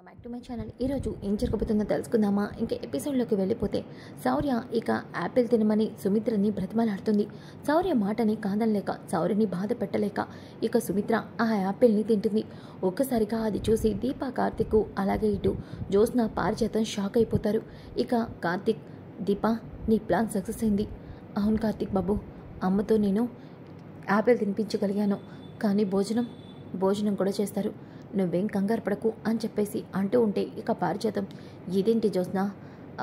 Back to my channel. ఈరోజు ఏం జరగబోతుందో తెలుసుకుందామా? ఇంకా ఎపిసోడ్లోకి వెళ్ళిపోతే శౌర్య ఇక యాపిల్ తినమని సుమిత్రని బ్రతిమలాడుతుంది. శౌర్య మాటని కాదనలేక, శౌర్యని బాధ పెట్టలేక ఇక సుమిత్ర ఆ యాపిల్ని తింటుంది. ఒక్కసారిగా అది చూసి దీప, కార్తిక్ అలాగే ఇటు జ్యోత్స్న, పారిజాతం షాక్ అయిపోతారు. ఇక కార్తిక్, దీప నీ ప్లాన్ సక్సెస్ అయింది. అవును కార్తిక్ బాబు, అమ్మతో నేను యాపిల్ తినిపించగలిగాను, కానీ భోజనం కూడా చేస్తారు, నువ్వేం కంగారు పడకు అని చెప్పేసి అంటూ ఉంటే ఇక పారిజాతం, ఇదేంటి జ్యోత్స్న,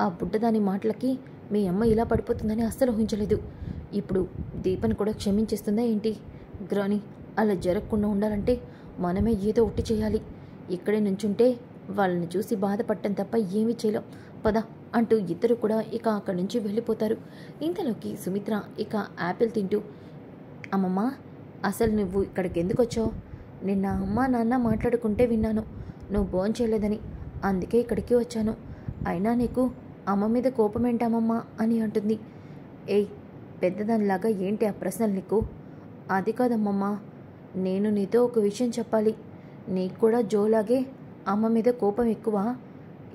ఆ బుడ్డదాని మాటలకి మీ అమ్మ ఇలా పడిపోతుందని అస్సలు ఊహించలేదు. ఇప్పుడు దీపని కూడా క్షమించేస్తుందా ఏంటి? గ్రాని, అలా జరగకుండా ఉండాలంటే మనమే ఏదో ఒకటి చేయాలి. ఇక్కడే నుంచుంటే వాళ్ళని చూసి బాధపడటం తప్ప ఏమీ చేయలేం, పద అంటూ ఇద్దరు కూడా ఇక అక్కడి నుంచి వెళ్ళిపోతారు. ఇంతలోకి సుమిత్ర ఇక యాపిల్ తింటూ, అమ్మమ్మ అసలు నువ్వు ఇక్కడికి ఎందుకు వచ్చావు? నిన్న అమ్మ నాన్న మాట్లాడుకుంటే విన్నాను నువ్వు భోంచేయలేదని, అందుకే ఇక్కడికి వచ్చాను. అయినా నీకు అమ్మ మీద కోపం ఏంటమ్మమ్మా అని అంటుంది. ఏయ్ పెద్దదానిలాగా ఏంటి ఆ ప్రశ్నలు నీకు? అది కాదమ్మమ్మా, నేను నీతో ఒక విషయం చెప్పాలి. నీకు కూడా జోలాగే అమ్మ మీద కోపం ఎక్కువ?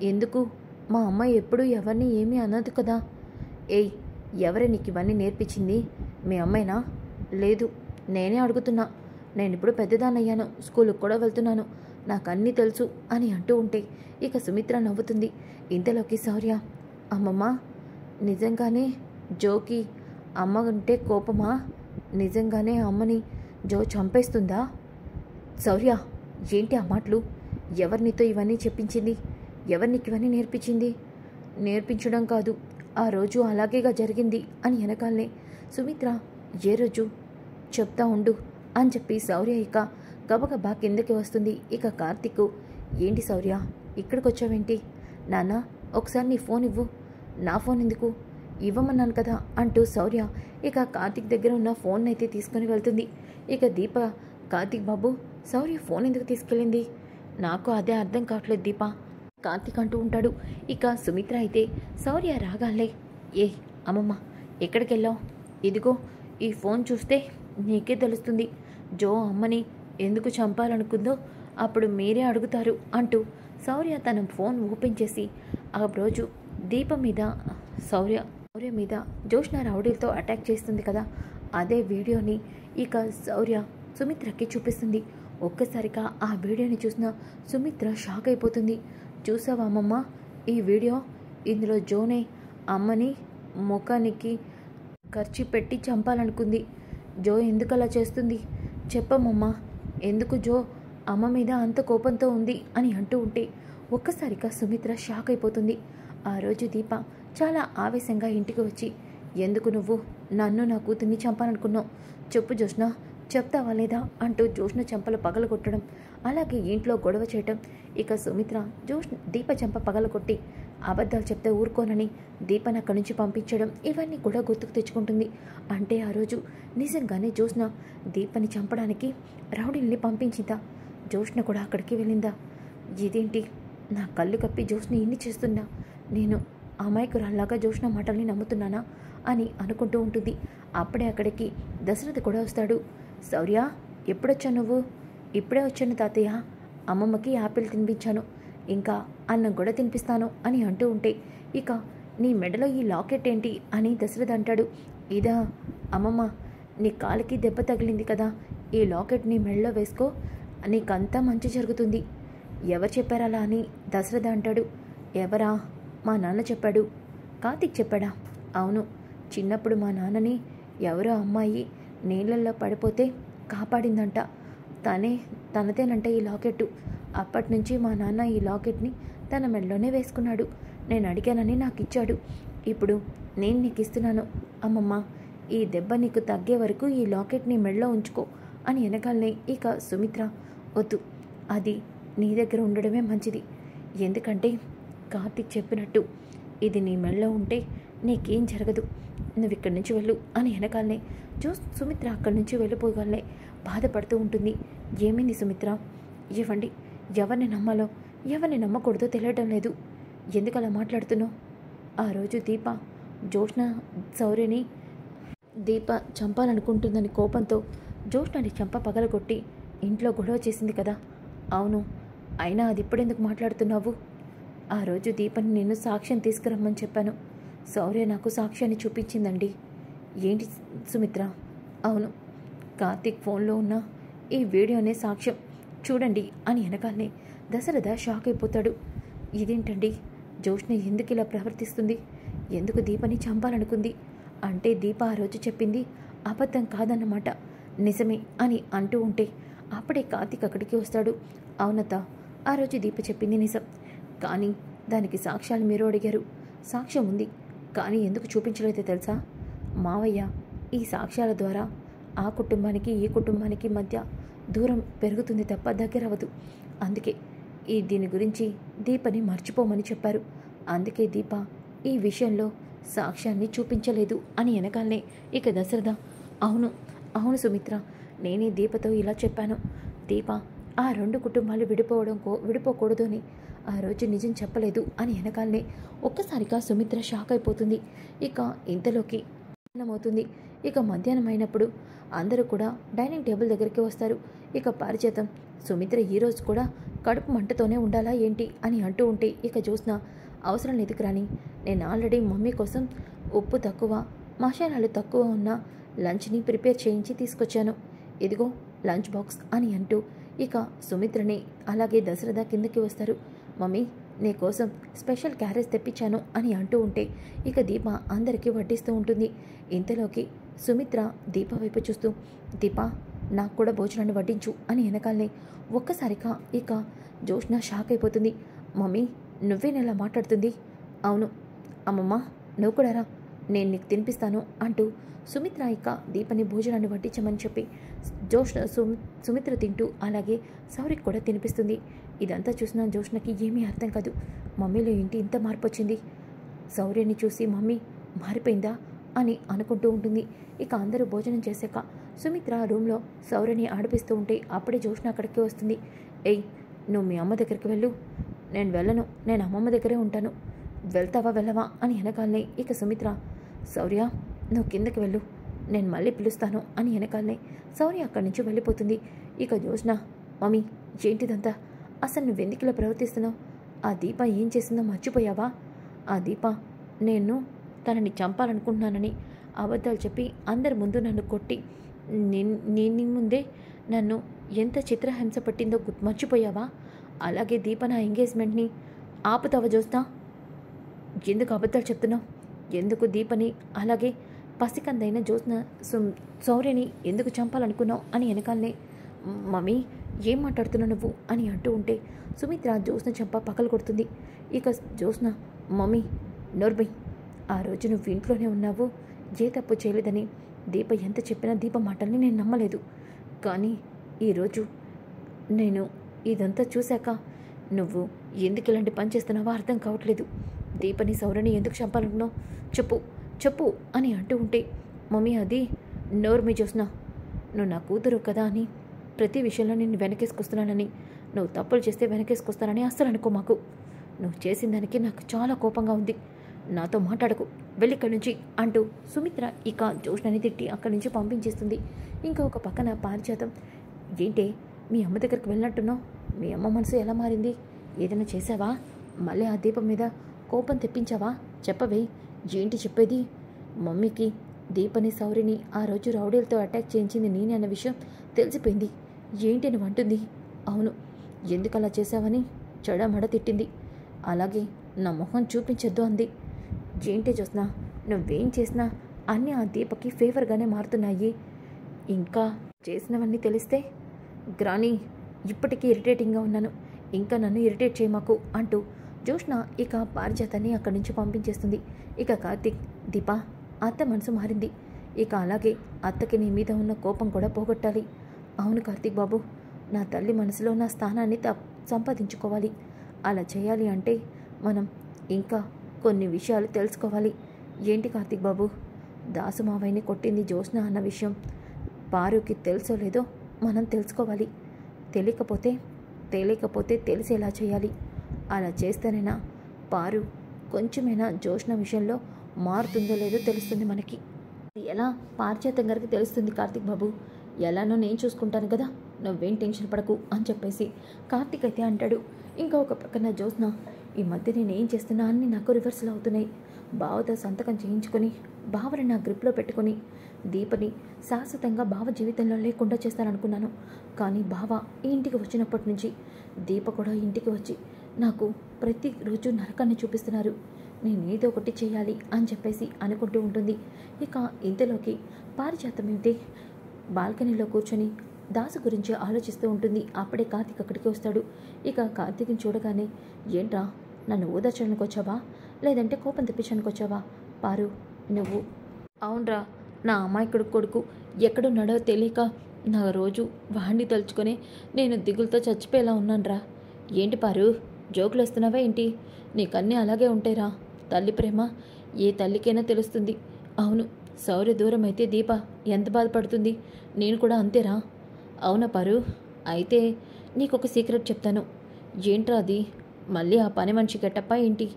ఎందుకు? మా అమ్మ ఎప్పుడూ ఎవరిని ఏమీ అనదు కదా. ఏయ్ ఎవరే నీకు ఇవన్నీ నేర్పించింది? మీ అమ్మాయినా? లేదు, నేనే అడుగుతున్నా. నేను ఇప్పుడు పెద్దదాన్నయ్యాను, స్కూల్కి కూడా వెళ్తున్నాను, నాకు అన్నీ తెలుసు అని అంటూ ఉంటే ఇక సుమిత్ర నవ్వుతుంది. ఇంతలోకి శౌర్య, అమ్మమ్మ నిజంగానే జోకి అమ్మ అంటే కోపమా? నిజంగానే అమ్మని జో చంపేస్తుందా? శౌర్య ఏంటి ఆ మాటలు? ఎవరినితో ఇవన్నీ చెప్పించింది? ఎవరినికి ఇవన్నీ నేర్పించింది? నేర్పించడం కాదు, ఆ రోజు అలాగేగా జరిగింది అని వెనకాలనే సుమిత్ర, ఏ రోజు చెప్తా ఉండు అని చెప్పి శౌర్య ఇక గబగబా కిందకి వస్తుంది. ఇక కార్తిక్, ఏంటి శౌర్య ఇక్కడికి వచ్చావేంటి? నాన్న ఒకసారి నీ ఫోన్ ఇవ్వు. నా ఫోన్ ఎందుకు? ఇవ్వమన్నాను కదా అంటూ శౌర్య ఇక కార్తిక్ దగ్గర ఉన్న ఫోన్ అయితే తీసుకొని వెళ్తుంది. ఇక దీప, కార్తిక్ బాబు శౌర్య ఫోన్ ఎందుకు తీసుకెళ్ళింది? నాకు అదే అర్థం కావట్లేదు దీప, కార్తిక్ అంటూ ఉంటాడు. ఇక సుమిత్ర అయితే శౌర్య రాగాలే, ఏ అమ్మమ్మ ఎక్కడికి వెళ్ళావు? ఇదిగో ఈ ఫోన్ చూస్తే నీకే తెలుస్తుంది, జో అమ్మని ఎందుకు చంపాలనుకుందో అప్పుడు మీరే అడుగుతారు అంటూ శౌర్య తన ఫోన్ ఓపెన్ చేసి ఆ రోజు దీపం మీద శౌర్య మీద జ్యోత్స్న రౌడీలతో అటాక్ చేస్తుంది కదా, అదే వీడియోని ఇక శౌర్య సుమిత్రకి చూపిస్తుంది. ఒక్కసారిగా ఆ వీడియోని చూసిన సుమిత్ర షాక్ అయిపోతుంది. చూసావా అమ్మమ్మ ఈ వీడియో? ఇందులో జోనే అమ్మని ముఖానికి ఖర్చు పెట్టి చంపాలనుకుంది. జో ఎందుకు అలా చేస్తుంది చెప్పమ్మమ్మా, ఎందుకు జో అమ్మ మీద అంత కోపంతో ఉంది అని అంటూ ఉంటే ఒక్కసారిగా సుమిత్ర షాక్ అయిపోతుంది. ఆ రోజు దీప చాలా ఆవేశంగా ఇంటికి వచ్చి, ఎందుకు నువ్వు నన్ను నా కూతుర్ని చంపాలనుకున్నావు? చెప్పు జ్యోత్స్న, చెప్తావా లేదా అంటూ జ్యోత్స్న చెంపలు పగలగొట్టడం, అలాగే ఇంట్లో గొడవ చేయటం. ఇక సుమిత్ర దీప చెంప పగలగొట్టి అబద్ధాలు చెప్తే ఊరుకోనని దీపని అక్కడి నుంచి పంపించడం, ఇవన్నీ కూడా గుర్తుకు తెచ్చుకుంటుంది. అంటే ఆ రోజు నిజంగానే జ్యోత్స్న దీపని చంపడానికి రౌడీల్ని పంపించిందా? జ్యోత్స్న కూడా అక్కడికి వెళ్ళిందా? ఇదేంటి, నా కళ్ళు కప్పి జ్యోత్స్న ఇన్ని చేస్తున్నా నేను అమాయకురాల్లాగా జ్యోత్స్న మాటల్ని నమ్ముతున్నానా అని అనుకుంటూ ఉంటుంది. అప్పుడే అక్కడికి దశరథ్ కూడా వస్తాడు. శౌర్య ఎప్పుడొచ్చా నువ్వు? ఇప్పుడే వచ్చాను తాతయ్య, అమ్మమ్మకి యాపిల్ తినిపించాను, ఇంకా అన్నం కూడా తినిపిస్తాను అని అంటూ ఉంటే ఇక నీ మెడలో ఈ లాకెట్ ఏంటి అని దశరథ్ అంటాడు. ఇదా అమ్మమ్మ, నీ కాలికి దెబ్బ తగిలింది కదా, ఈ లాకెట్ నీ మెడలో వేసుకో, నీకంతా మంచి జరుగుతుంది. ఎవరు చెప్పారలా అని దశరథ అంటాడు. ఎవరా? మా నాన్న చెప్పాడు. కార్తిక్ చెప్పాడా? అవును, చిన్నప్పుడు మా నాన్నని ఎవరో అమ్మాయి నీళ్ళల్లో పడిపోతే కాపాడిందంట, తనదేనంట ఈ లాకెట్టు. అప్పటి నుంచి మా నాన్న ఈ లాకెట్ని తన మెడలోనే వేసుకున్నాడు. నేను అడిగానని నాకు ఇచ్చాడు. ఇప్పుడు నేను నీకు ఇస్తున్నాను అమ్మమ్మ, ఈ దెబ్బ నీకు తగ్గే వరకు ఈ లాకెట్ నీ మెడలో ఉంచుకో అని వెనకాలనే ఇక సుమిత్ర, వద్దు, అది నీ దగ్గర ఉండడమే మంచిది, ఎందుకంటే కార్తిక్ చెప్పినట్టు ఇది నీ మెడలో ఉంటే నీకేం జరగదు, నువ్వు ఇక్కడి నుంచి వెళ్ళు అని వెనకాలనే సుమిత్ర అక్కడి నుంచి వెళ్ళిపోగానే బాధపడుతూ ఉంటుంది. ఏమైంది సుమిత్ర? ఇవ్వండి, ఎవరిని నమ్మాలో ఎవరిని నమ్మకూడదో తెలియటం లేదు, ఎందుకు అలా మాట్లాడుతున్నావు? ఆ రోజు దీప జ్యోత్స్న శౌర్యని దీప చంపాలనుకుంటుందని కోపంతో జ్యోత్స్నని చంప పగలగొట్టి ఇంట్లో గొడవ చేసింది కదా. అవును, అయినా అది ఇప్పుడెందుకు మాట్లాడుతున్నావు? ఆ రోజు దీపని నేను సాక్ష్యం తీసుకురమ్మని చెప్పాను. శౌర్య నాకు సాక్ష్యాన్ని చూపించిందండి. ఏంటి సుమిత్ర? అవును, కార్తీక్ ఫోన్లో ఉన్న ఈ వీడియోనే సాక్ష్యం చూడండి అని వెనకాలనే దశరథ షాక్ అయిపోతాడు. ఇదేంటండి, జోష్న ఎందుకు ఇలా ప్రవర్తిస్తుంది? ఎందుకు దీపని చంపాలనుకుంది? అంటే దీప ఆ రోజు చెప్పింది అబద్ధం కాదన్నమాట, నిజమే అని అంటూ ఉంటే అప్పుడే కార్తీక్ అక్కడికి వస్తాడు. అవునత్త, ఆ రోజు దీప చెప్పింది నిజం, కానీ దానికి సాక్ష్యాలు మీరు అడిగారు. సాక్ష్యం ఉంది, కానీ ఎందుకు చూపించలేదో తెలుసా? మావయ్య, ఈ సాక్ష్యాల ద్వారా ఆ కుటుంబానికి ఈ కుటుంబానికి మధ్య దూరం పెరుగుతుంది తప్ప దగ్గర అవ్వదు. అందుకే దీని గురించి దీపని మర్చిపోమని చెప్పారు. అందుకే దీప ఈ విషయంలో సాక్ష్యాన్ని చూపించలేదు అని వెనకాలనే ఇక దశరథ, అవును అవును సుమిత్ర, నేనే దీపతో ఇలా చెప్పాను. దీప ఆ రెండు కుటుంబాలు విడిపోకూడదు అని ఆ రోజు నిజం చెప్పలేదు అని వెనకాలనే ఒక్కసారిగా సుమిత్ర షాక్ అయిపోతుంది. ఇక ఇంతలోకి అవుతుంది. ఇక మధ్యాహ్నం అయినప్పుడు అందరూ కూడా డైనింగ్ టేబుల్ దగ్గరికి వస్తారు. ఇక పారిజాతం, సుమిత్ర ఈరోజు కూడా కడుపు మంటతోనే ఉండాలా ఏంటి అని అంటూ ఉంటే ఇక జ్యోత్స్న, అవసరం లేదు రాని, నేను ఆల్రెడీ మమ్మీ కోసం ఉప్పు తక్కువ మసాలాలు తక్కువ ఉన్న లంచ్ని ప్రిపేర్ చేయించి తీసుకొచ్చాను, ఇదిగో లంచ్ బాక్స్ అని అంటూ ఇక సుమిత్రని అలాగే దశరథ కిందకి వస్తారు. మమ్మీ, నీ కోసం స్పెషల్ క్యారేజ్ తెప్పించాను అని అంటూ ఉంటే ఇక దీప అందరికీ వడ్డిస్తూ ఉంటుంది. ఇంతలోకి సుమిత్ర దీప వైపు చూస్తూ, దీప నాకు కూడా భోజనాన్ని వడ్డించు అని వెనకాలనే ఒక్కసారిగా ఇక జోష్న షాక్ అయిపోతుంది. మమ్మీ, నువ్వేనెలా మాట్లాడుతుంది? అవును అమ్మమ్మ, నువ్వు కూడా రా, నేను నీకు తినిపిస్తాను అంటూ సుమిత్ర ఇక దీపని భోజనాన్ని వడ్డించమని చెప్పి సుమిత్ర తింటూ అలాగే శౌరికి కూడా తినిపిస్తుంది. ఇదంతా చూసిన జోష్నకి ఏమీ అర్థం కాదు. మమ్మీలో ఏంటి ఇంత మార్పు వచ్చింది? శౌర్యని చూసి మమ్మీ మారిపోయిందా అని అనుకుంటూ ఉంటుంది. ఇక అందరూ భోజనం చేశాక సుమిత్ర రూమ్లో శౌర్యని ఆడిపిస్తూ ఉంటే అప్పుడే జోష్న అక్కడికి వస్తుంది. ఏయ్, నువ్వు మీ అమ్మ దగ్గరికి వెళ్ళు. నేను వెళ్ళను, నేను అమ్మమ్మ దగ్గరే ఉంటాను. వెళ్తావా వెళ్ళవా అని వెనకాలనే ఇక సుమిత్ర, శౌర్య నువ్వు కిందకి వెళ్ళు, నేను మళ్ళీ పిలుస్తాను అని వెనకాలనే శౌర్య అక్కడి నుంచి వెళ్ళిపోతుంది. ఇక జోష్న, మమ్మీ ఏంటిదంతా? అసలు నువ్వెందుకు ఇలా ప్రవర్తిస్తున్నావు? ఆ దీప ఏం చేసిందో మర్చిపోయావా? ఆ దీప నేను తనని చంపాలనుకుంటున్నానని అబద్ధాలు చెప్పి అందరి ముందు నన్ను కొట్టి నీ ముందే నన్ను ఎంత చిత్రహింస పట్టిందో మర్చిపోయావా? అలాగే దీప నా ఎంగేజ్మెంట్ని ఆపుతావా జోస్నా? ఎందుకు అబద్ధాలు చెప్తున్నావు? ఎందుకు దీపని అలాగే పసికందైన జోస్న శౌర్యని ఎందుకు చంపాలనుకున్నావు అని వెనకాలనే, మమ్మీ ఏం మాట్లాడుతున్నావు నువ్వు అని అంటూ ఉంటే సుమిత్ర జోస్న చంప పక్కలు కొడుతుంది. ఇక జోస్న, మమ్మీ నోర్బై, ఆ రోజు నువ్వు ఇంట్లోనే ఉన్నావు, ఏ తప్పు చేయలేదని దీప ఎంత చెప్పినా దీప మాటల్ని నేను నమ్మలేదు. కానీ ఈరోజు నేను ఇదంతా చూశాక నువ్వు ఎందుకు ఇలాంటి పని చేస్తున్నావో అర్థం కావట్లేదు. దీపని శౌర్యని ఎందుకు చంపాలనుకున్నావు? చెప్పు చెప్పు అని అంటూ ఉంటే, మమ్మీ అది నోర్మి జోస్నా, నువ్వు నా కూతురు కదా అని ప్రతి విషయంలో నిన్ను వెనకేసుకొస్తున్నానని, నువ్వు తప్పులు చేస్తే వెనకేసుకొస్తానని అస్సలు అనుకో మాకు. నువ్వు చేసిన దానికి నాకు చాలా కోపంగా ఉంది, నాతో మాట్లాడకు, వెళ్ళిక్కడి నుంచి అంటూ సుమిత్ర ఇక జోష్నని తిట్టి అక్కడి నుంచి పంపించేస్తుంది. ఇంకా ఒక పక్కన పారిజాతం, ఏంటి మీ అమ్మ దగ్గరికి వెళ్ళినట్టున్నావు? మీ అమ్మ మనసు ఎలా మారింది? ఏదైనా చేసావా? మళ్ళీ ఆ దీపం మీద కోపం తెప్పించావా? చెప్పవే, ఏంటి చెప్పేది? మమ్మీకి దీపని శౌర్యని ఆ రోజు రౌడీలతో అటాక్ చేయించింది నేనే అన్న విషయం తెలిసిపోయింది. ఏంటి నువ్వు అంటుంది? అవును, ఎందుకు అలా చేశావని చెడమడ తిట్టింది. అలాగే నా మొహం చూపించొద్దు అంది. ఏంటి చూసినా నువ్వేం చేసినా అన్నీ ఆ దీపకి ఫేవర్గానే మారుతున్నాయి. ఇంకా చేసినవన్నీ తెలిస్తే గ్రాని ఇప్పటికీ ఇరిటేటింగ్గా ఉన్నాను, ఇంకా నన్ను ఇరిటేట్ చేయమాకు అంటూ జోష్న ఇక పారిజాతాన్ని అక్కడి నుంచి పంపించేస్తుంది. ఇక కార్తీక్, దీప అత్త మనసు మారింది, ఇక అలాగే అత్తకి నీ మీద ఉన్న కోపం కూడా పోగొట్టాలి. అవును కార్తీక్ బాబు, నా తల్లి మనసులో నా స్థానాన్ని సంపాదించుకోవాలి. అలా చేయాలి అంటే మనం ఇంకా కొన్ని విషయాలు తెలుసుకోవాలి. ఏంటి కార్తీక్ బాబు? దాసు మావయ్యని కొట్టింది జోష్న అన్న విషయం పారుకి తెలుసో లేదో మనం తెలుసుకోవాలి. తెలియకపోతే తెలిసేలా చేయాలి. అలా చేస్తేనైనా పారు కొంచెమైనా జోష్న విషయంలో మారుతుందో లేదో తెలుస్తుంది మనకి. ఎలా పారిజాతం గారికి తెలుస్తుంది కార్తీక్ బాబు? ఎలానో నేను చూసుకుంటాను కదా, నువ్వేం టెన్షన్ పడకు అని చెప్పేసి కార్తీక్ అయితే అంటాడు. ఇంకా ఒక పక్కన జ్యోత్స్న, ఈ మధ్య నేను ఏం చేస్తున్నా అన్నీ నాకు రివర్సల్ అవుతున్నాయి. బావతో సంతకం చేయించుకొని బావని నా గ్రిప్లో పెట్టుకొని దీపని శాశ్వతంగా బావ జీవితంలో లేకుండా చేస్తాననుకున్నాను. కానీ బావ ఈ ఇంటికి వచ్చినప్పటి నుంచి దీప కూడా ఇంటికి వచ్చి నాకు ప్రతిరోజు నరకాన్ని చూపిస్తున్నారు. నేనేదో ఒకటి చేయాలి అని చెప్పేసి అనుకుంటూ ఉంటుంది. ఇక ఇంతలోకి పారిజాతం అయితే బాల్కనీలో కూర్చొని దాసు గురించి ఆలోచిస్తూ ఉంటుంది. అప్పుడే కార్తీక్ అక్కడికి వస్తాడు. ఇక కార్తీక్ని చూడగానే, ఏంట్రా నన్ను ఓదార్చడానికి వచ్చావా, లేదంటే కోపం తెప్పించడానికి వచ్చావా? పారు నువ్వు? అవునరా, నా అమాయకుడు కొడుకు ఎక్కడున్నాడో తెలియక నా రోజు వాడిని తలుచుకొని నేను దిగులతో చచ్చిపోయేలా ఉన్నానురా. ఏంటి పారు, జోకులు వేస్తున్నావా ఏంటి? నీకన్నీ అలాగే ఉంటాయిరా. తల్లి ప్రేమ ఏ తల్లికైనా తెలుస్తుంది. అవును, శౌర్య దూరం అయితే దీప ఎంత బాధపడుతుంది, నేను కూడా అంతేరా. అవునా పారు, అయితే నీకొక సీక్రెట్ చెప్తాను. ఏంట్రా అది? మళ్ళీ ఆ పని మనిషి గెట్టప్పా ఏంటి?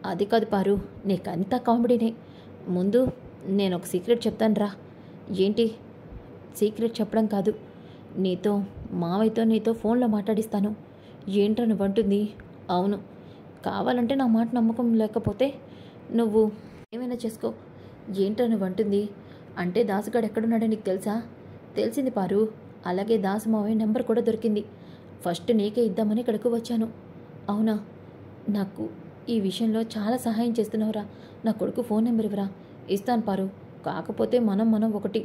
అది కాదు పారు, నీకంతా కామెడీనే. ముందు నేను ఒక సీక్రెట్ చెప్తాను రా. ఏంటి? సీక్రెట్ చెప్పడం కాదు, నీతో మావయ్యతో నీతో ఫోన్లో మాట్లాడిస్తాను. ఏంట్రా నువ్వంటుంది? అవును, కావాలంటే నా మాట నమ్మకం లేకపోతే నువ్వు ఏమైనా చేసుకో. ఏంట్రా నువ్వంటుంది? అంటే దాసుగాడు ఎక్కడున్నాడో నీకు తెలుసా? తెలిసింది పారు. అలాగే దాసు మావయ్య నెంబర్ కూడా దొరికింది. ఫస్ట్ నీకే ఇద్దామని ఇక్కడికి వచ్చాను. అవునా? నాకు ఈ విషయంలో చాలా సహాయం చేస్తున్నావురా. నా కొడుకు ఫోన్ నెంబర్ ఇవ్వరా. ఇస్తాను పారు, కాకపోతే మనం ఒకటి.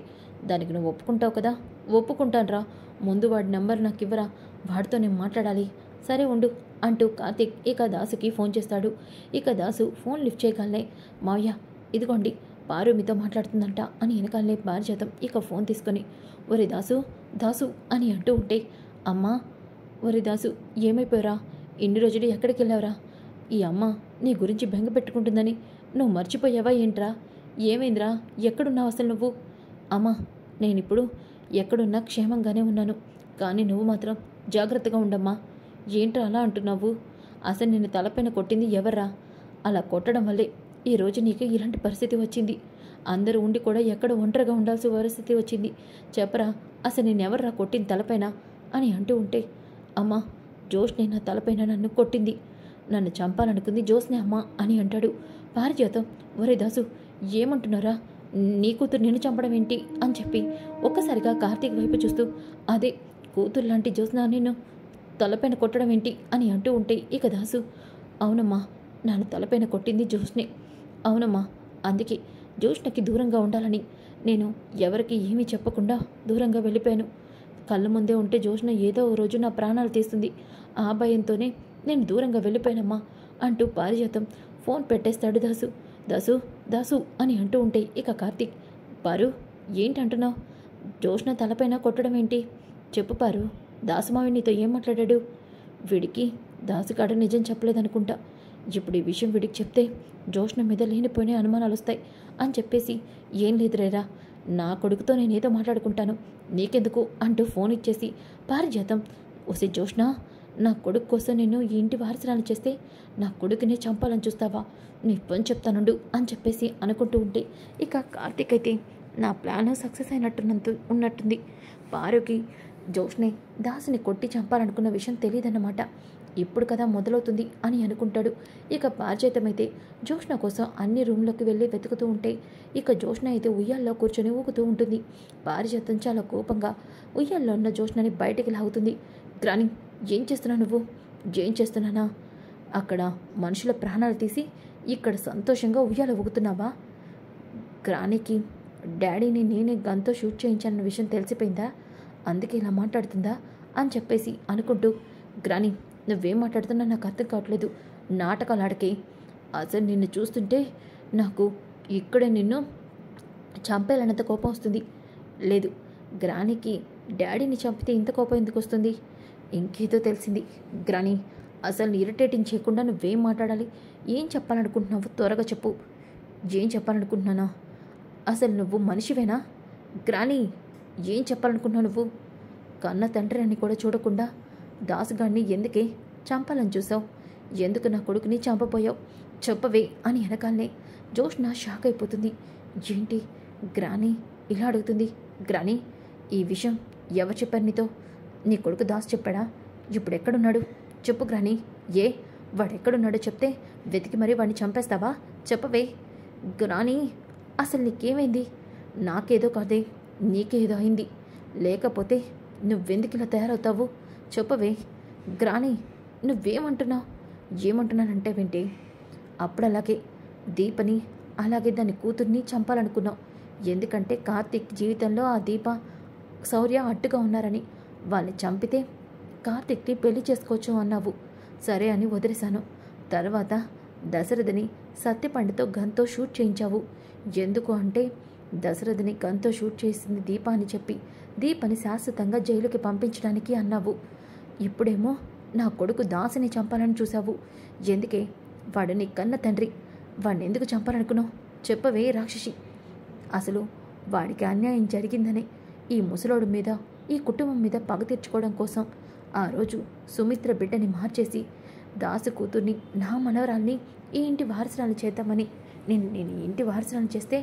దానికి నువ్వు ఒప్పుకుంటావు కదా? ఒప్పుకుంటానురా. ముందు వాడి నెంబర్ నాకు ఇవ్వరా, వాడితో నేను మాట్లాడాలి. సరే ఉండు అంటూ కార్తీక్ ఇక దాసుకి ఫోన్ చేస్తాడు. ఇక దాసు ఫోన్ లిఫ్ట్ చేయగానే, మావయ్య ఇదిగోండి పారు మీతో మాట్లాడుతుందంట అని వెనకాలనే పారిజాతం ఇక ఫోన్ తీసుకొని, ఒరే దాసు దాసు అని అంటూ ఉంటే, అమ్మా, ఒరే దాసు ఏమైపోయారా? ఇన్ని రోజులు ఎక్కడికి వెళ్ళావురా? ఈ అమ్మ నీ గురించి బెంగ పెట్టుకుంటుందని నువ్వు మర్చిపోయావా ఏంట్రా? ఏమైందిరా? ఎక్కడున్నావు అసలు నువ్వు? అమ్మా, నేనిప్పుడు ఎక్కడున్నా క్షేమంగానే ఉన్నాను. కానీ నువ్వు మాత్రం జాగ్రత్తగా ఉండమ్మా. ఏంట్రా అలా అంటున్నావు? అసలు నిన్ను తలపైన కొట్టింది ఎవర్రా? అలా కొట్టడం వల్లే ఈరోజు నీకు ఇలాంటి పరిస్థితి వచ్చింది. అందరూ ఉండి కూడా ఎక్కడ ఒంటరిగా ఉండాల్సిన పరిస్థితి వచ్చింది. చెప్పరా, అసలు నేనెవర్రా కొట్టింది తలపైన అని అంటూ ఉంటే, అమ్మా, జోష్నే నా తలపైన నన్ను కొట్టింది. నన్ను చంపాలనుకుంది జోస్నే అమ్మ అని అంటాడు. పారిజాతం, ఒరే దాసు ఏమంటున్నారా? నీ కూతురు నిన్ను చంపడం ఏంటి అని చెప్పి ఒక్కసారిగా కార్తీక్ వైపు చూస్తూ, అదే కూతురు లాంటి జోస్న నిన్ను తలపైన కొట్టడం ఏంటి అని అంటూ ఉంటే, ఇక దాసు, అవునమ్మా, నన్ను తలపైన కొట్టింది జోష్నే. అవునమ్మా, అందుకే జోష్నకి దూరంగా ఉండాలని నేను ఎవరికి ఏమీ చెప్పకుండా దూరంగా వెళ్ళిపోయాను. కళ్ళ ముందే ఉంటే జోష్న ఏదో ఓ రోజు నా ప్రాణాలు తీస్తుంది. ఆ భయంతోనే నేను దూరంగా వెళ్ళిపోయానమ్మా అంటూ పారిజాతం ఫోన్ పెట్టేస్తాడు. దాసు దాసు దాసు అని అంటూ ఉంటే, ఇక కార్తీక్, పారు ఏంటంటున్నావు? జోష్న తలపైన కొట్టడం ఏంటి? చెప్పు పారు, దాసుమావి నీతో ఏం మాట్లాడాడు? వీడికి దాసుగాడు నిజం చెప్పలేదనుకుంటా. ఇప్పుడు ఈ విషయం వీడికి చెప్తే జోష్న మీద లేనిపోయిన అనుమానాలు వస్తాయి అని చెప్పేసి, ఏం లేదురేరా, నా కొడుకుతో నేనేదో మాట్లాడుకుంటాను, నీకెందుకు అంటూ ఫోన్ ఇచ్చేసి, పారిజాతం, ఒసే జోష్న, నా కొడుకు కోసం నేను ఈ ఇంటి వారసురాలు చేస్తే నా కొడుకునే చంపాలని చూస్తావా? నీ పని చెప్తానుండు అని చెప్పేసి అనుకుంటూ ఉంటే, ఇక కార్తీక్ అయితే నా ప్లాన్ సక్సెస్ ఉన్నట్టుంది. పారుకి జోష్నే దాసుని కొట్టి చంపాలనుకున్న విషయం తెలియదన్నమాట. ఇప్పుడు కదా మొదలవుతుంది అని అనుకుంటాడు. ఇక పారిజాతం అయితే జోష్న కోసం అన్ని రూమ్లోకి వెళ్ళి వెతుకుతూ ఉంటే, ఇక జోష్న అయితే ఉయ్యాల్లో కూర్చొని ఊగుతూ ఉంటుంది. పారిజాతం చాలా కోపంగా ఉయ్యాల్లో ఉన్న జోష్నని బయటికి లాగుతుంది. గ్రాని, ఏం చేస్తున్నావు నువ్వు? ఏం చేస్తున్నానా? అక్కడ మనుషుల ప్రాణాలు తీసి ఇక్కడ సంతోషంగా ఉయ్యాల ఊగుతున్నావా? గ్రానికి డాడీని నేనే గన్తో షూట్ చేయించానన్న విషయం తెలిసిపోయిందా? అందుకే ఇలా మాట్లాడుతుందా అని చెప్పేసి అనుకుంటూ, గ్రాని, నువ్వేం మాట్లాడుతున్నా నాకు అర్థం కావట్లేదు. నాటకాలు ఆడకే. అసలు నిన్ను చూస్తుంటే నాకు ఇక్కడే నిన్ను చంపేయాలన్నంత కోపం వస్తుంది. లేదు, గ్రానికి డాడీని చంపితే ఇంత కోపం ఎందుకు వస్తుంది? ఇంకేదో తెలిసింది. గ్రాని, అసలు ఇరిటేటింగ్ చేయకుండా నువ్వేం మాట్లాడాలి? ఏం చెప్పాలనుకుంటున్నావు త్వరగా చెప్పు. ఏం చెప్పాలనుకుంటున్నానా? అసలు నువ్వు మనిషివేనా? గ్రాని, ఏం చెప్పాలనుకుంటున్నావు నువ్వు? కన్న తండ్రి అని కూడా చూడకుండా దాసుగాడిని ఎందుకే చంపాలని చూసావు? ఎందుకు నా కొడుకుని చంపపోయావు? చెప్పవే అని వెనకాలనే జోష్న షాక్ అయిపోతుంది. ఏంటి గ్రాని ఇలా అడుగుతుంది? గ్రాని, ఈ విషయం ఎవరు చెప్పారు నీతో? నీ కొడుకు దాసు చెప్పాడా? ఇప్పుడు ఎక్కడున్నాడు చెప్పు గ్రాని. ఏ వాడెక్కడున్నాడో చెప్తే వెతికి మరీ వాడిని చంపేస్తావా? చెప్పవే గ్రాని. అసలు నీకేమైంది? నాకేదో కాదే, నీకేదో అయింది. లేకపోతే నువ్వెందుకు ఇలా తయారవుతావు? చెప్పవే గ్రాని. నువ్వేమంటున్నావు? ఏమంటున్నానంటే వింటే, అప్పుడు అలాగే దీపని, అలాగే దాని కూతుర్ని చంపాలనుకున్నావు. ఎందుకంటే కార్తీక్ జీవితంలో ఆ దీప, శౌర్య అడ్డుగా ఉన్నారని. వాళ్ళని చంపితే కార్తీక్ని పెళ్లి చేసుకోవచ్చు అన్నావు. సరే అని వదిలేశాను. తర్వాత దశరథని సత్యపండితో గన్తో షూట్ చేయించావు. ఎందుకు అంటే దశరథని గన్తో షూట్ చేసింది దీప అని చెప్పి దీపని శాశ్వతంగా జైలుకి పంపించడానికి అన్నావు. ఇప్పుడేమో నా కొడుకు దాసుని చంపాలని చూశావు. ఎందుకే? వాడు నీ కన్న తండ్రి. వాడిని ఎందుకు చంపాలనుకున్నావు? చెప్పవే రాక్షసి. అసలు వాడికి అన్యాయం జరిగిందనే ఈ ముసలోడు మీద, ఈ కుటుంబం మీద పగ తీర్చుకోవడం కోసం ఆ రోజు సుమిత్ర బిడ్డని మార్చేసి దాసు కూతుర్ని, నా మనవరాల్ని ఈ ఇంటి వారసురాలు చేద్దామని నేను ఇంటి వారసురాలు చేస్తే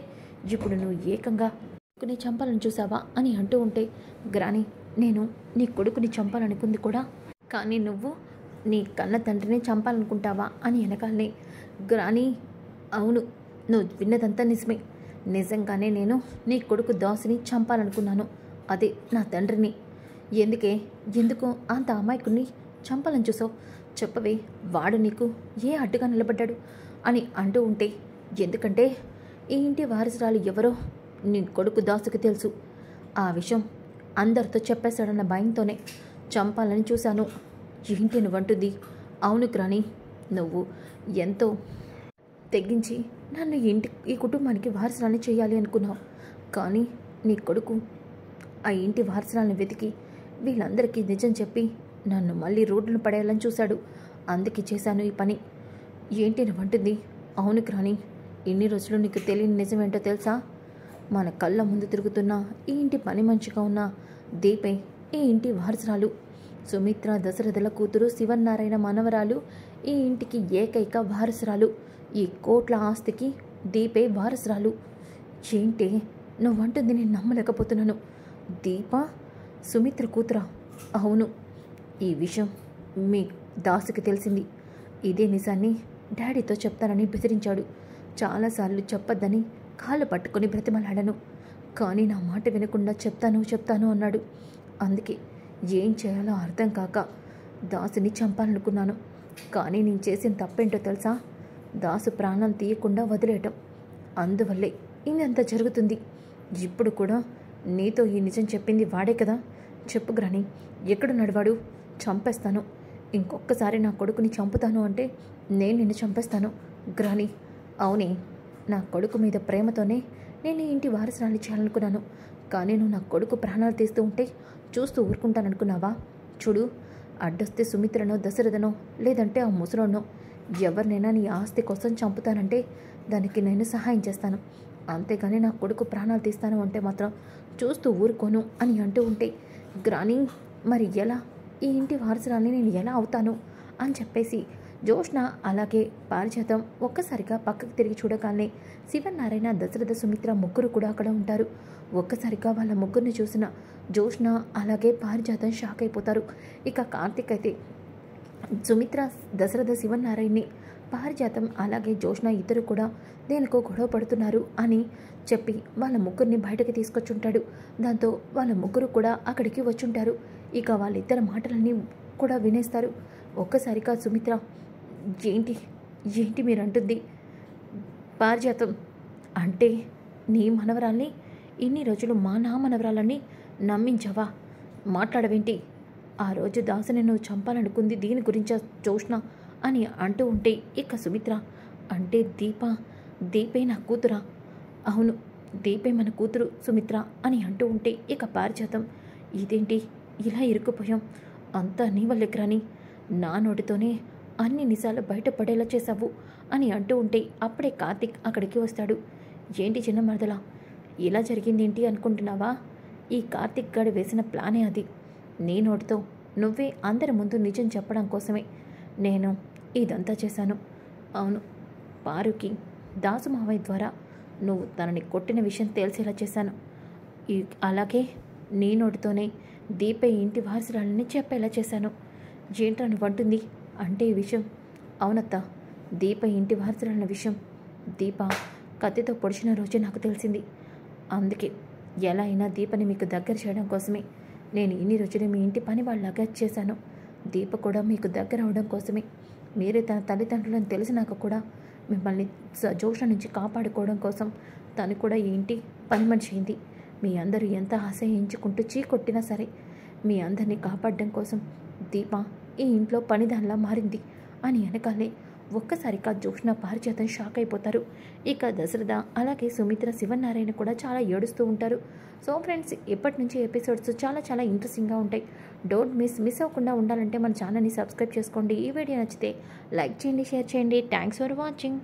ఇప్పుడు నువ్వు ఏకంగా కొడుకుని చంపాలని చూసావా అని అంటూ ఉంటే, గ్రాని నేను నీ కొడుకుని చంపాలనుకుంది కూడా, కానీ నువ్వు నీ కన్న తండ్రిని చంపాలనుకుంటావా అని వెనకాలనే, గ్రాని అవును నువ్వు విన్నదంతా నిజమే. నిజంగానే నేను నీ కొడుకు దాసుని చంపాలనుకున్నాను. అదే నా తండ్రిని. ఎందుకు అంత అమాయకుడిని చంపాలని చూసావు? చెప్పవే. వాడు నీకు ఏ అడ్డుగా నిలబడ్డాడు అని అంటూ ఉంటే, ఎందుకంటే ఈ ఇంటి వారసురాలు ఎవరో నీ కొడుకు దాసుకి తెలుసు. ఆ విషయం అందరితో చెప్పేశాడన్న భయంతోనే చంపాలని చూశాను. ఏంటి నువ్వంటుంది? అవును గ్రాని, నువ్వు ఎంతో తెగించి నన్ను ఈ కుటుంబానికి వారసురాలని చేయాలి అనుకున్నావు. కానీ నీ కొడుకు ఆ ఇంటి వారసురాలను వెతికి వీళ్ళందరికీ నిజం చెప్పి నన్ను మళ్ళీ రోడ్డును పడేయాలని చూశాడు. అందుకే చేశాను ఈ పని. ఏంటి నువ్వంటుంది? అవును గ్రాని, ఇన్ని రోజులు నీకు తెలియని నిజమేంటో తెలుసా? మన కళ్ళ ముందు తిరుగుతున్న ఈ ఇంటి పని మంచిగా ఉన్న దీపే ఈ ఇంటి వారసురాలు. సుమిత్ర దశరథుల కూతురు, శివనారాయణ మనవరాలు, ఈ ఇంటికి ఏకైక వారసురాలు. ఈ కోట్ల ఆస్తికి దీపే వారసురాలు. ఏంటే నువ్వంటుంది? నేను నమ్మలేకపోతున్నాను. దీప సుమిత్ర కూతురా? అవును. ఈ విషయం మీ దాసుకి తెలిసింది. ఇదే నిజాన్ని డాడీతో చెప్తానని బెదిరించాడు. చాలాసార్లు చెప్పొద్దని కాళ్ళు పట్టుకొని బ్రతిమలాడాను. కానీ నా మాట వినకుండా చెప్తాను అన్నాడు. అందుకే ఏం చేయాలో అర్థం కాక దాసుని చంపాలనుకున్నాను. కానీ నేను చేసిన తప్పేంటో తెలుసా? దాసు ప్రాణం తీయకుండా వదిలేయటం. అందువల్లే ఇదంతా జరుగుతుంది. ఇప్పుడు కూడా నీతో ఈ నిజం చెప్పింది వాడే కదా? చెప్పు గ్రాని, ఎక్కడున్నాడు వాడు? చంపేస్తాను. ఇంకొకసారి నా కొడుకుని చంపుతాను అంటే నేను నిన్ను చంపేస్తాను గ్రాని. అవునే, నా కొడుకు మీద ప్రేమతోనే నేను ఈ ఇంటి వారసురాలు చేయాలనుకున్నాను. కానీ నువ్వు నా కొడుకు ప్రాణాలు తీస్తూ ఉంటే చూస్తూ ఊరుకుంటాననుకున్నావా? చూడు, అడ్డొస్తే సుమిత్రనో దశరథనో లేదంటే ఆ ముసలోనో ఎవరినైనా నీ ఆస్తి కోసం చంపుతానంటే దానికి నేను సహాయం చేస్తాను. అంతేగాని నా కొడుకు ప్రాణాలు తీస్తాను అంటే మాత్రం చూస్తూ ఊరుకోను అని అంటూ ఉంటే, గ్రాని మరి ఎలా? ఈ ఇంటి వారసురాల్ని నేను ఎలా అవుతాను అని చెప్పేసి జోష్న అలాగే పారిజాతం ఒక్కసారిగా పక్కకు తిరిగి చూడగానే శివనారాయణ, దశరథ, సుమిత్ర ముగ్గురు కూడా అక్కడ ఉంటారు. ఒక్కసారిగా వాళ్ళ ముగ్గురిని చూసిన జోష్న అలాగే పారిజాతం షాక్ అయిపోతారు. ఇక కార్తీక్ అయితే సుమిత్ర, దశరథ, శివనారాయణని, పారిజాతం అలాగే జోష్న ఇద్దరు కూడా దేనికో గొడవ పడుతున్నారు అని చెప్పి వాళ్ళ ముగ్గురిని బయటకు తీసుకొచ్చుంటాడు. దాంతో వాళ్ళ ముగ్గురు కూడా అక్కడికి వచ్చుంటారు. ఇక వాళ్ళిద్దరి మాటలన్నీ కూడా వినేస్తారు. ఒక్కసారిగా సుమిత్ర, ఏంటి మీరంటుంది? పారిజాతం, అంటే నీ మనవరాల్ని ఇన్ని రోజులు నా మనవరాలని నమ్మించావా? మాట్లాడవేంటి? ఆ రోజు దాసుని నువ్వు చంపాలనుకుంది దీని గురించా జోష్న అని అంటూ ఉంటే, ఇక సుమిత్ర, అంటే దీపే నా కూతురా? అవును, దీపే మన కూతురు సుమిత్ర అని అంటూ ఉంటే, ఇక పారిజాతం, ఇదేంటి ఇలా ఇరుక్కుపోయాం? అంతా నీ వల్లే గ్రాని, నా నోటితోనే అన్ని నిజాలు బయటపడేలా చేశావు అని అంటూ ఉంటే, అప్పుడే కార్తీక్ అక్కడికి వస్తాడు. ఏంటి చిన్న మరదలా, ఇలా జరిగిందేంటి అనుకుంటున్నావా? ఈ కార్తీక్ గాడు వేసిన ప్లానే అది. నీ నోటితో నువ్వే అందరి ముందు నిజం చెప్పడం కోసమే నేను ఇదంతా చేశాను. అవును, పారుకి దాసు మావయ్య ద్వారా నువ్వు తనని కొట్టిన విషయం తెలిసేలా చేశాను. అలాగే నీ నోటితోనే దీప ఇంటి వారసురాలని చెప్పేలా చేశాను. ఏంట్రా నువ్వంటుంది అంటే ఈ విషయం? అవునత్త, దీప ఇంటి వారసురాలన్న విషయం దీప కత్తితో పొడిచిన రోజే నాకు తెలిసింది. అందుకే ఎలా అయినా దీపని మీకు దగ్గర చేయడం కోసమే నేను ఇన్ని రోజులు మీ ఇంటి పని వాళ్ళలాగా చేశాను. దీప కూడా మీకు దగ్గర అవడం కోసమే, మీరే తన తల్లిదండ్రులను తెలిసినాక కూడా మిమ్మల్ని జోష నుంచి కాపాడుకోవడం కోసం తను కూడా ఈ ఇంటి పని మనిషి అయింది. మీ అందరూ ఎంత ఆశయించుకుంటూ చీకొట్టినా సరే మీ అందరినీ కాపాడడం కోసం దీప ఈ ఇంట్లో పనిదానిలా మారింది అని అనగానే ఒక్కసారిగా జోష్న పారిజాతం షాక్ అయిపోతారు. ఇక దశరథ అలాగే సుమిత్ర శివనారాయణ కూడా చాలా ఏడుస్తూ ఉంటారు. సో ఫ్రెండ్స్, ఇప్పటి నుంచి ఎపిసోడ్స్ చాలా చాలా ఇంట్రెస్టింగ్గా ఉంటాయి. డోంట్ మిస్ అవ్వకుండా ఉండాలంటే మన ఛానల్ని సబ్స్క్రైబ్ చేసుకోండి. ఈ వీడియో నచ్చితే లైక్ చేయండి, షేర్ చేయండి. Thanks for watching.